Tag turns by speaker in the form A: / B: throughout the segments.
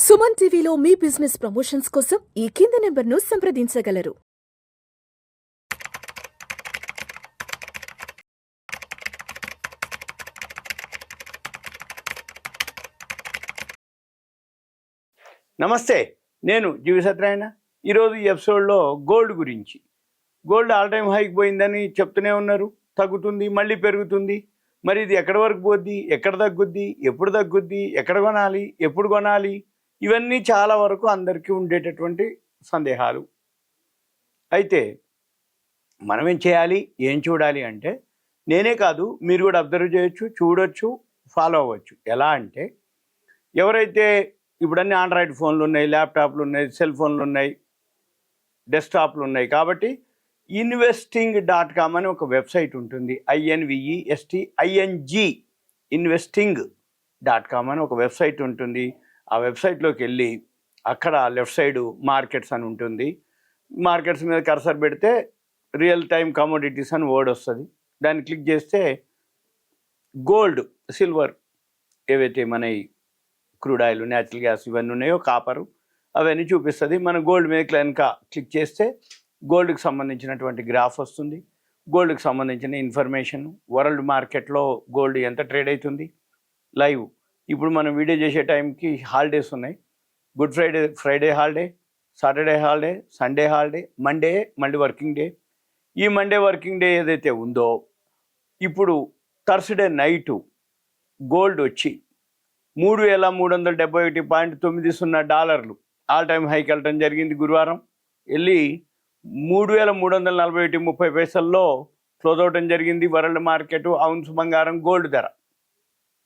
A: సుమన్ టీవీలో మీ business promotions కోసం ఈ కింది నెంబర్ను సంప్రదించగలరు.
B: నమస్తే, నేను జీవి సత్యనారాయణ. ఈరోజు ఈ ఎపిసోడ్లో గోల్డ్ గురించి. గోల్డ్ ఆల్ టైమ్ హైక్ పోయిందని చెప్తూనే ఉన్నారు, తగ్గుతుంది మళ్ళీ పెరుగుతుంది. మరి ఇది ఎక్కడి వరకు పోద్ది, ఎక్కడ తగ్గుద్ది, ఎప్పుడు తగ్గుద్ది, ఎక్కడ కొనాలి, ఎప్పుడు కొనాలి, ఇవన్నీ చాలా వరకు అందరికీ ఉండేటటువంటి సందేహాలు. అయితే మనం ఏం చేయాలి, ఏం చూడాలి అంటే, నేనే కాదు మీరు కూడా అబ్జర్వ్ చేయొచ్చు, చూడొచ్చు, ఫాలో అవ్వచ్చు. ఎలా అంటే, ఎవరైతే ఇప్పుడు అన్ని ఆండ్రాయిడ్ ఫోన్లు ఉన్నాయి, ల్యాప్టాప్లు ఉన్నాయి, సెల్ ఫోన్లు ఉన్నాయి, డెస్క్టాప్లు ఉన్నాయి. కాబట్టి investing.com అని ఒక వెబ్సైట్ ఉంటుంది. INVESTING investing.com అని ఒక వెబ్సైట్ ఉంటుంది. ఆ వెబ్సైట్లోకి వెళ్ళి అక్కడ లెఫ్ట్ సైడ్ మార్కెట్స్ అని ఉంటుంది. మార్కెట్స్ మీద కర్సర్ పెడితే రియల్ టైమ్ కమోడిటీస్ అని వర్డ్ వస్తుంది. దాన్ని క్లిక్ చేస్తే గోల్డ్, సిల్వర్, ఏవైతే మన క్రూడ్ ఆయిల్, న్యాచురల్ గ్యాస్ ఇవన్నీ ఉన్నాయో, కాపరు, అవన్నీ చూపిస్తుంది. మనం గోల్డ్ మీద కనుక క్లిక్ చేస్తే గోల్డ్కి సంబంధించినటువంటి గ్రాఫ్ వస్తుంది. గోల్డ్కి సంబంధించిన ఇన్ఫర్మేషన్, వరల్డ్ మార్కెట్లో గోల్డ్ ఎంత ట్రేడ్ అవుతుంది లైవ్. ఇప్పుడు మనం వీడియో చేసే టైంకి హాలిడేస్ ఉన్నాయి. Good Friday holiday, Saturday holiday, Sunday holiday, Monday మళ్ళీ వర్కింగ్ డే. ఈ మండే వర్కింగ్ డే ఏదైతే ఉందో, ఇప్పుడు థర్స్డే నైటు గోల్డ్ వచ్చి $3,371.90 ఆల్ టైమ్ హైక్ వెళ్ళటం జరిగింది. గురువారం వెళ్ళి 3,341.30 క్లోజ్ అవటం జరిగింది వరల్డ్ మార్కెట్. ఔన్స్ బంగారం, గోల్డ్ ధర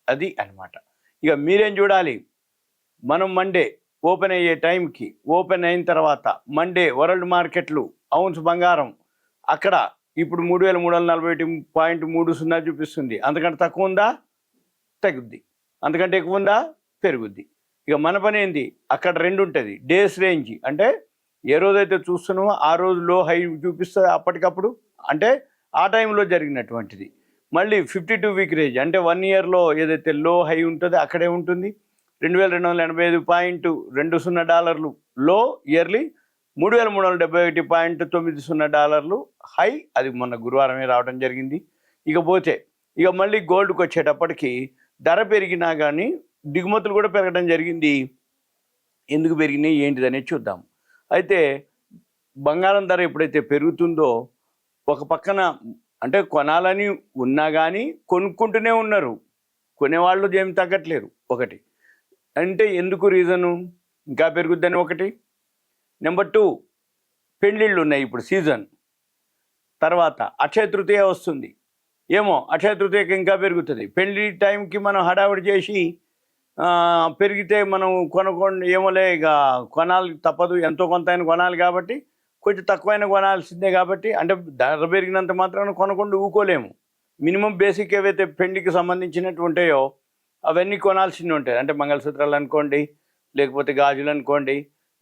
B: అది అన్నమాట. ఇక మీరేం చూడాలి, మనం మండే ఓపెన్ అయ్యే టైంకి, ఓపెన్ అయిన తర్వాత మండే వరల్డ్ మార్కెట్లు, ఔన్స్ బంగారం అక్కడ ఇప్పుడు 3,341.30 చూపిస్తుంది. అంతకంటే తక్కువ ఉందా, తగ్గుద్ది. అంతకంటే ఎక్కువ ఉందా, పెరుగుద్ది. ఇక మన పని ఏంది, అక్కడ రెండు ఉంటుంది. డేస్ రేంజ్ అంటే ఏ రోజైతే చూస్తున్నామో ఆ రోజు లో హై చూపిస్తుంది అప్పటికప్పుడు, అంటే ఆ టైంలో జరిగినటువంటిది. మళ్ళీ 52 వీక్ రేంజ్ అంటే 1 ఇయర్లో ఏదైతే లో హై ఉంటుందో అక్కడే ఉంటుంది. $2,285.20 లో ఇయర్లీ, $3,371.90 హై. అది మొన్న గురువారమే రావడం జరిగింది. ఇకపోతే ఇక మళ్ళీ గోల్డ్కి వచ్చేటప్పటికి ధర పెరిగినా కానీ దిగుమతులు కూడా పెరగడం జరిగింది. ఎందుకు పెరిగినాయి ఏంటిదనేది చూద్దాం. అయితే బంగారం ధర ఎప్పుడైతే పెరుగుతుందో, ఒక పక్కన అంటే కొనాలని ఉన్నా కానీ కొనుక్కుంటూనే ఉన్నారు, కొనేవాళ్ళు ఏమి తగ్గట్లేరు. ఒకటి అంటే ఎందుకు రీజను, ఇంకా పెరుగుద్దని ఒకటి. నెంబర్ 2, పెళ్ళిళ్ళు ఉన్నాయి ఇప్పుడు సీజన్. తర్వాత అక్షయ తృతీయ వస్తుంది, ఏమో అక్షయ తృతీయకి ఇంకా పెరుగుతుంది. పెళ్లి టైంకి మనం హడావిడి చేసి పెరిగితే మనం కొనుక్కోండి, ఏమోలే ఇక కొనాలి తప్పదు, ఎంతో కొంత అయినా కొనాలి కాబట్టి కొంచెం తక్కువైనా కొనాల్సిందే. కాబట్టి అంటే ధర పెరిగినంత మాత్రాన కొనకుండా ఊకోలేము. మినిమం బేసిక్ ఏవైతే పెళ్లికి సంబంధించినట్టు ఉంటాయో అవన్నీ కొనాల్సింది ఉంటాయి. అంటే మంగళసూత్రాలు అనుకోండి, లేకపోతే గాజులు అనుకోండి,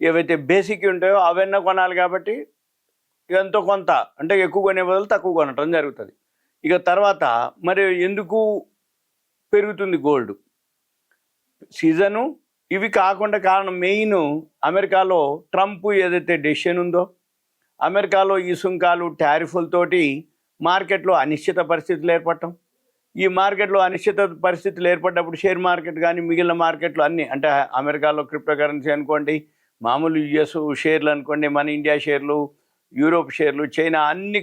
B: ఏవైతే బేసిక్ ఉంటాయో అవన్నీ కొనాలి. కాబట్టి ఎంతో కొంత అంటే ఎక్కువ కొనే బదులు తక్కువ కొనటం జరుగుతుంది. ఇక తర్వాత మరి ఎందుకు పెరుగుతుంది గోల్డ్, సీజను, ఇవి కాకుండా కారణం మెయిన్ అమెరికాలో ట్రంప్ ఏదైతే డెసిషన్ ఉందో, అమెరికాలో ఈ సుంకాలు, టారిఫ్లతోటి మార్కెట్లో అనిశ్చిత పరిస్థితులు ఏర్పడటం. ఈ మార్కెట్లో అనిశ్చిత పరిస్థితులు ఏర్పడ్డప్పుడు షేర్ మార్కెట్ కానీ మిగిలిన మార్కెట్లు అన్నీ, అంటే అమెరికాలో క్రిప్టో కరెన్సీ అనుకోండి, మామూలు యుఎస్ షేర్లు అనుకోండి, మన ఇండియా షేర్లు, యూరోప్ షేర్లు, చైనా అన్ని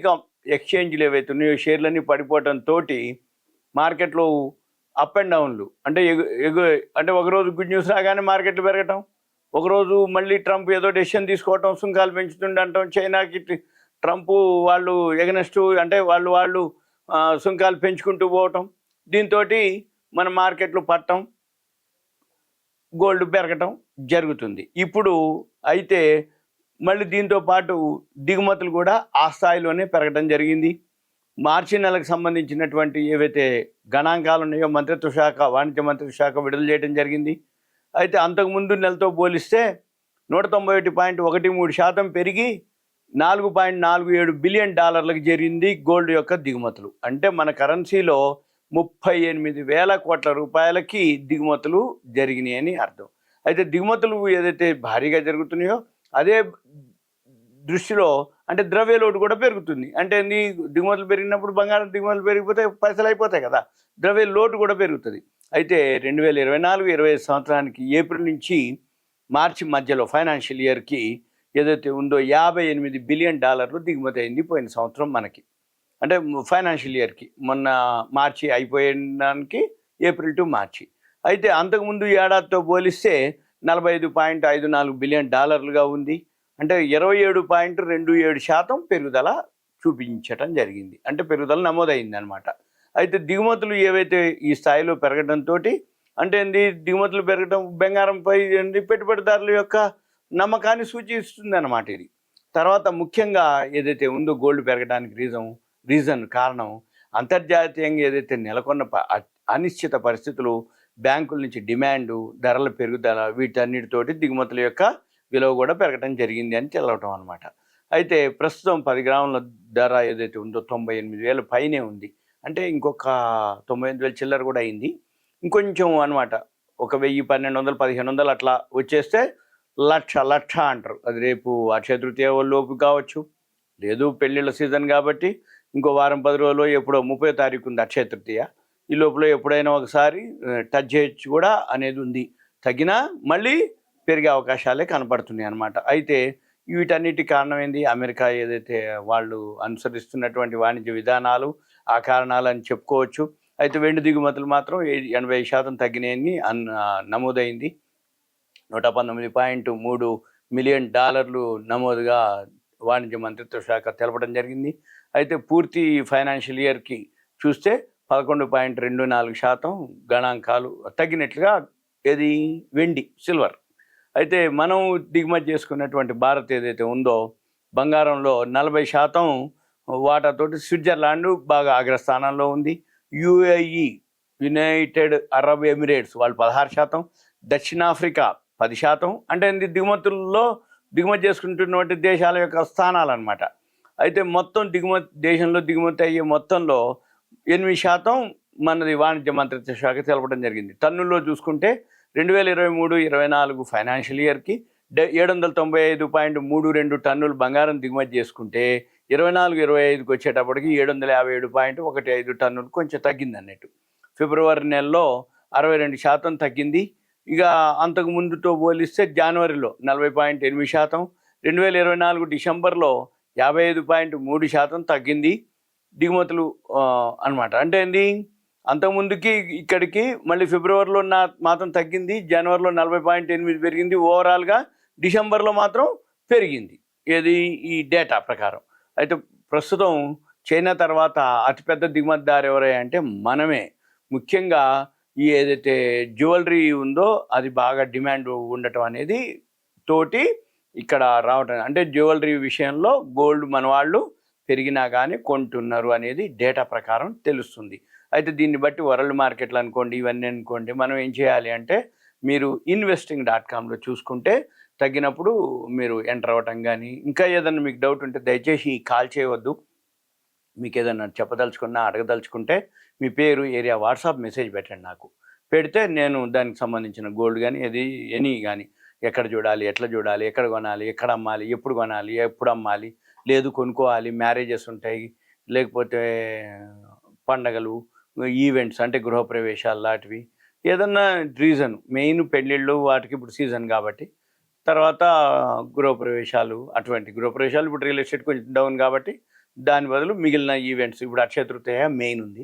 B: ఎక్స్చేంజ్లు ఏవైతే ఉన్నాయో షేర్లన్నీ పడిపోవడంతో మార్కెట్లో అప్ అండ్ డౌన్లు. అంటే అంటే ఒకరోజు గుడ్ న్యూస్ రాగానే మార్కెట్లు పెరగటం, ఒకరోజు మళ్ళీ ట్రంప్ ఏదో డెసిషన్ తీసుకోవటం, సుంకాలు పెంచుతుండటం, చైనాకి ట్రంప్ వాళ్ళు ఎగనెస్ట్ అంటే వాళ్ళు సుంకాలు పెంచుకుంటూ పోవటం, దీంతో మన మార్కెట్లు పట్టడం, గోల్డ్ పెరగటం జరుగుతుంది ఇప్పుడు. అయితే మళ్ళీ దీంతో పాటు దిగుమతులు కూడా ఆ స్థాయిలోనే పెరగడం జరిగింది. మార్చి నెలకు సంబంధించినటువంటి ఏవైతే గణాంకాలు ఉన్నాయో మంత్రిత్వ శాఖ, వాణిజ్య మంత్రిత్వ శాఖ విడుదల చేయడం జరిగింది. అయితే అంతకుముందు నెలతో పోలిస్తే 191.13% పెరిగి $4.47 బిలియన్ చేరింది గోల్డ్ యొక్క దిగుమతులు. అంటే మన కరెన్సీలో 38,000 కోట్ల రూపాయలకి దిగుమతులు జరిగినాయి అని అర్థం. అయితే దిగుమతులు ఏదైతే భారీగా జరుగుతున్నాయో అదే దృష్టిలో అంటే ద్రవ్య లోటు కూడా పెరుగుతుంది. అంటే దిగుమతులు పెరిగినప్పుడు బంగారం దిగుమతులు పెరిగిపోతే పైసలు అయిపోతాయి కదా, ద్రవ్య లోటు కూడా పెరుగుతుంది. అయితే 2024-25 సంవత్సరానికి ఏప్రిల్ నుంచి మార్చి మధ్యలో ఫైనాన్షియల్ ఇయర్కి ఏదైతే ఉందో $58 బిలియన్ దిగుమతి అయింది పోయిన సంవత్సరం మనకి. అంటే ఫైనాన్షియల్ ఇయర్కి మొన్న మార్చి అయిపోయడానికి ఏప్రిల్ టు మార్చి. అయితే అంతకుముందు ఏడాదితో పోలిస్తే $45.54 బిలియన్ ఉంది. అంటే 27.27% పెరుగుదల చూపించటం జరిగింది. అంటే పెరుగుదల నమోదైంది అనమాట. అయితే దిగుమతులు ఏవైతే ఈ స్థాయిలో పెరగడంతో అంటే దిగుమతులు పెరగడం బంగారంపై పెట్టుబడిదారుల యొక్క నమ్మకాన్ని సూచిస్తుంది అన్నమాట ఇది. తర్వాత ముఖ్యంగా ఏదైతే ఉందో గోల్డ్ పెరగడానికి రీజన్ కారణం అంతర్జాతీయంగా ఏదైతే నెలకొన్న అనిశ్చిత పరిస్థితులు, బ్యాంకుల నుంచి డిమాండు, ధరల పెరుగుదల, వీటన్నిటితోటి దిగుమతుల యొక్క విలువ కూడా పెరగడం జరిగింది అని తెలవటం అనమాట. అయితే ప్రస్తుతం 10 గ్రాముల ధర ఏదైతే ఉందో 98,000 పైనే ఉంది. అంటే ఇంకొక 98,000 చిల్లర కూడా అయింది. ఇంకొంచెం అనమాట, ఒక 1000, 1200, 1500 అట్లా వచ్చేస్తే లక్ష అంటారు. అది రేపు అక్షయ తృతీయ లోపు కావచ్చు, లేదు పెళ్ళిళ్ళ సీజన్ కాబట్టి ఇంకో వారం 10 రోజులు ఎప్పుడో 30వ తారీఖు ఉంది అక్షయ తృతీయ. ఈ లోపల ఎప్పుడైనా ఒకసారి టచ్ చేయొచ్చు కూడా అనేది ఉంది. తగ్గినా మళ్ళీ పెరిగే అవకాశాలే కనపడుతున్నాయి అన్నమాట. అయితే వీటన్నిటి కారణం ఏంది? అమెరికా ఏదైతే వాళ్ళు అనుసరిస్తున్నటువంటి వాణిజ్య విధానాలు, ఆ కారణాలు అని చెప్పుకోవచ్చు. అయితే వెండి దిగుమతులు మాత్రం 80% తగ్గినాయని నమోదైంది. $119.3 మిలియన్ నమోదుగా వాణిజ్య మంత్రిత్వ శాఖ తెలపడం జరిగింది. అయితే పూర్తి ఫైనాన్షియల్ ఇయర్కి చూస్తే 11.24% గణాంకాలు తగ్గినట్లుగా ఏది వెండి, సిల్వర్. అయితే మనం దిగుమతి చేసుకున్నటువంటి భారత్ ఏదైతే ఉందో బంగారంలో 40% వాటాతోటి స్విట్జర్లాండ్ బాగా అగ్రస్థానంలో ఉంది. యుఏఈ, యునైటెడ్ అరబ్ ఎమిరేట్స్ వాళ్ళు 16%, దక్షిణాఫ్రికా 10%. అంటే దిగుమతి చేసుకుంటున్నటువంటి దేశాల యొక్క స్థానాలు అనమాట. అయితే మొత్తం దేశంలో దిగుమతి అయ్యే మొత్తంలో 8% మనది వాణిజ్య మంత్రిత్వ శాఖ తెలపడం జరిగింది. టన్నుల్లో చూసుకుంటే 2023-24 ఫైనాన్షియల్ ఇయర్కి 795.32 టన్నులు బంగారం దిగుమతి చేసుకుంటే 24-25కి వచ్చేటప్పటికి 757.15 టన్నులు కొంచెం తగ్గింది అన్నట్టు. ఫిబ్రవరి నెలలో 62% తగ్గింది. ఇక అంతకు ముందుతో పోలిస్తే జనవరిలో 40.8%, 2024 డిసెంబర్లో 55.3% తగ్గింది దిగుమతులు అనమాట. అంటే అంతకుముందుకి ఇక్కడికి మళ్ళీ ఫిబ్రవరిలో మాత్రం తగ్గింది, జనవరిలో 40.8 పెరిగింది, ఓవరాల్గా డిసెంబర్లో మాత్రం పెరిగింది ఏది ఈ డేటా ప్రకారం. అయితే ప్రస్తుతం చైనా తర్వాత అతిపెద్ద దిగుమతిదారు ఎవరై అంటే మనమే. ముఖ్యంగా ఈ ఏదైతే జ్యువెలరీ ఉందో అది బాగా డిమాండ్ ఉండటం అనేది తోటి ఇక్కడ రావటం, అంటే జ్యువెలరీ విషయంలో గోల్డ్ మన వాళ్ళు పెరిగినా కానీ కొంటున్నారు అనేది డేటా ప్రకారం తెలుస్తుంది. అయితే దీన్ని బట్టి వరల్డ్ మార్కెట్లు అనుకోండి, ఇవన్నీ అనుకోండి, మనం ఏం చేయాలి అంటే మీరు investing.comలో చూసుకుంటే తగ్గినప్పుడు మీరు ఎంటర్ అవ్వటం కానీ, ఇంకా ఏదన్నా మీకు డౌట్ ఉంటే దయచేసి కాల్ చేయవద్దు. మీకు ఏదన్నా చెప్పదలుచుకున్నా, అడగదలుచుకుంటే మీ పేరు, ఏరియా, వాట్సాప్ మెసేజ్ పెట్టండి. నాకు పెడితే నేను దానికి సంబంధించిన గోల్డ్ కానీ ఎనీ కానీ ఎక్కడ చూడాలి, ఎట్లా చూడాలి, ఎక్కడ కొనాలి, ఎక్కడ అమ్మాలి, ఎప్పుడు కొనాలి, ఎప్పుడు అమ్మాలి, లేదు కొనుక్కోవాలి, మ్యారేజెస్ ఉంటాయి, లేకపోతే పండగలు, ఈవెంట్స్ అంటే గృహప్రవేశాలు లాంటివి, ఏదన్నా రీజన్, మెయిన్ పెళ్ళిళ్ళు వాటికి ఇప్పుడు సీజన్ కాబట్టి, తర్వాత గృహప్రవేశాలు, అటువంటి గృహప్రవేశాలు ఇప్పుడు రియల్ ఎస్టేట్ కొంచెం డౌన్ కాబట్టి దాని బదులు మిగిలిన ఈవెంట్స్, ఇప్పుడు అక్షయ తృతీయ మెయిన్ ఉంది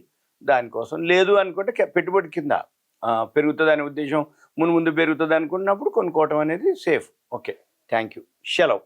B: దానికోసం, లేదు అనుకుంటే పెట్టుబడి కింద పెరుగుతుంది అనే ఉద్దేశం, ముందు పెరుగుతుంది అనుకున్నప్పుడు కొనుక్కోవటం అనేది సేఫ్. ఓకే, థ్యాంక్ యూ, సెలవు.